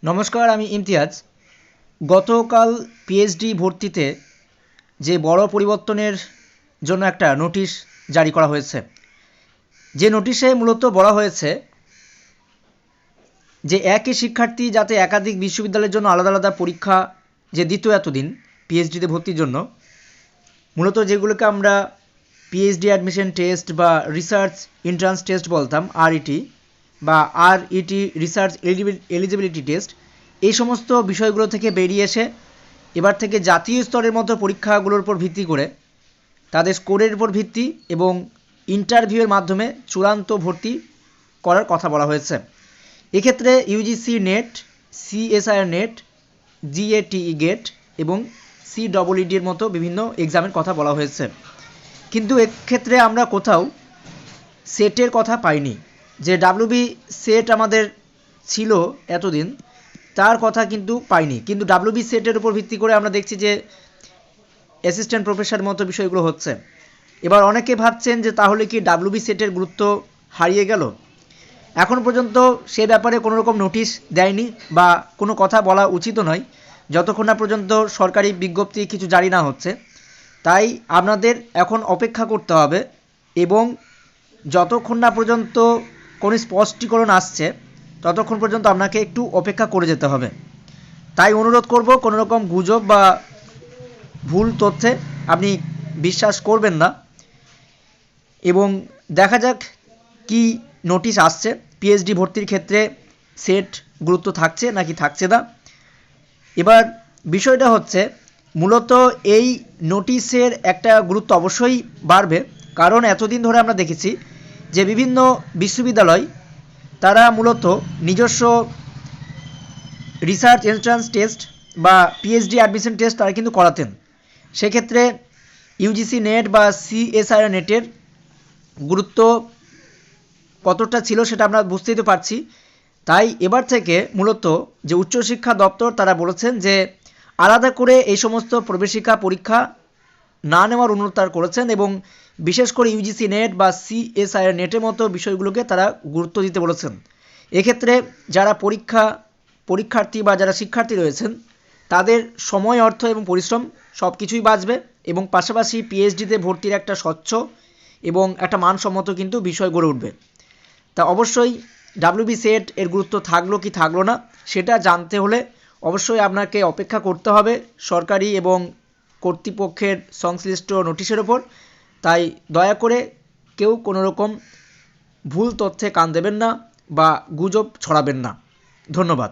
নমস্কার, আমি ইমতিয়াজ। গতকাল পিএইচডি ভর্তিতে যে বড় পরিবর্তনের জন্য একটা নোটিশ জারি করা হয়েছে, যে নোটিশে মূলত বলা হয়েছে যে একই শিক্ষার্থী যাতে একাধিক বিশ্ববিদ্যালয়ের জন্য আলাদা আলাদা পরীক্ষা যে দিত এতদিন পিএইচডিতে ভর্তির জন্য, মূলত যেগুলোকে আমরা পিএইচডি অ্যাডমিশন টেস্ট বা রিসার্চ এন্ট্রান্স টেস্ট বলতাম, আরইটি বা আরইটি রিসার্চ এলিজিবিলিটি টেস্ট, এই সমস্ত বিষয়গুলো থেকে বেরিয়ে এসে এবার থেকে জাতীয় স্তরের মতো পরীক্ষাগুলোর উপর ভিত্তি করে তাদের স্কোরের উপর ভিত্তি এবং ইন্টারভিউয়ের মাধ্যমে চূড়ান্ত ভর্তি করার কথা বলা হয়েছে। এক্ষেত্রে UGC NET, CSIR NET, GATE GATE এবং সিডব্লিউডি এর মতো বিভিন্ন এক্সামের কথা বলা হয়েছে। কিন্তু এক্ষেত্রে আমরা কোথাও সেটের কথা পাইনি। যে ডাব্লিউবি সেট আমাদের ছিল এতদিন, তার কথা কিন্তু পাইনি। কিন্তু ডাব্লিউবি সেটের উপর ভিত্তি করে আমরা দেখছি যে অ্যাসিস্ট্যান্ট প্রফেসর মতো বিষয়গুলো হচ্ছে। এবার অনেকে ভাবছেন যে তাহলে কি ডাব্লিউবি সেটের গুরুত্ব হারিয়ে গেল? এখন পর্যন্ত সে ব্যাপারে কোনো রকম নোটিশ দেয়নি বা কোনো কথা বলা উচিত নয় যতক্ষণ না পর্যন্ত সরকারি বিজ্ঞপ্তি কিছু জারি না হচ্ছে। তাই আপনাদের এখন অপেক্ষা করতে হবে এবং যতক্ষণ না পর্যন্ত কোনো স্পষ্টীকরণ আসছে ততক্ষণ পর্যন্ত আপনাকে একটু অপেক্ষা করে যেতে হবে। তাই অনুরোধ করব, কোনো রকম গুজব বা ভুল তথ্যে আপনি বিশ্বাস করবেন না এবং দেখা যাক কি নোটিশ আসছে। পিএইচডি ভর্তির ক্ষেত্রে সেট গুরুত্ব থাকছে নাকি থাকছে না। এবার বিষয়টা হচ্ছে মূলত এই নোটিশের একটা গুরুত্ব অবশ্যই বাড়বে, কারণ এতদিন ধরে আমরা দেখেছি যে বিভিন্ন বিশ্ববিদ্যালয় তারা মূলত নিজস্ব রিসার্চ এন্ট্রান্স টেস্ট বা পিএইচডি অ্যাডমিশন টেস্ট তারা কিন্তু করাতেন। সেক্ষেত্রে ইউজিসি নেট বা সিএসআইআর নেটের গুরুত্ব কতটা ছিল সেটা আমরা বুঝতেই তো পারছি। তাই এবার থেকে মূলত যে উচ্চশিক্ষা দপ্তর তারা বলেছেন যে আলাদা করে এই সমস্ত প্রবেশিকা পরীক্ষা না নেওয়ার অনুরোধ তারা করেছেন এবং বিশেষ করে ইউজিসি নেট বা সিএসআইআর নেটের মতো বিষয়গুলোকে তারা গুরুত্ব দিতে বলেছেন। এক্ষেত্রে যারা পরীক্ষার্থী বা যারা শিক্ষার্থী রয়েছেন তাদের সময়, অর্থ এবং পরিশ্রম সব কিছুই বাঁচবে এবং পাশাপাশি পিএইচডিতে ভর্তির একটা স্বচ্ছ এবং একটা মানসম্মত কিন্তু বিষয় গড়ে উঠবে। তা অবশ্যই ডাব্লিউবি সেট এর গুরুত্ব থাকলো কি থাকলো না সেটা জানতে হলে অবশ্যই আপনাকে অপেক্ষা করতে হবে সরকারি এবং কর্তৃপক্ষের সংশ্লিষ্ট নোটিশের ওপর। তাই দয়া করে কেউ কোনো রকম ভুল তথ্যে কান দেবেন না বা গুজব ছড়াবেন না। ধন্যবাদ।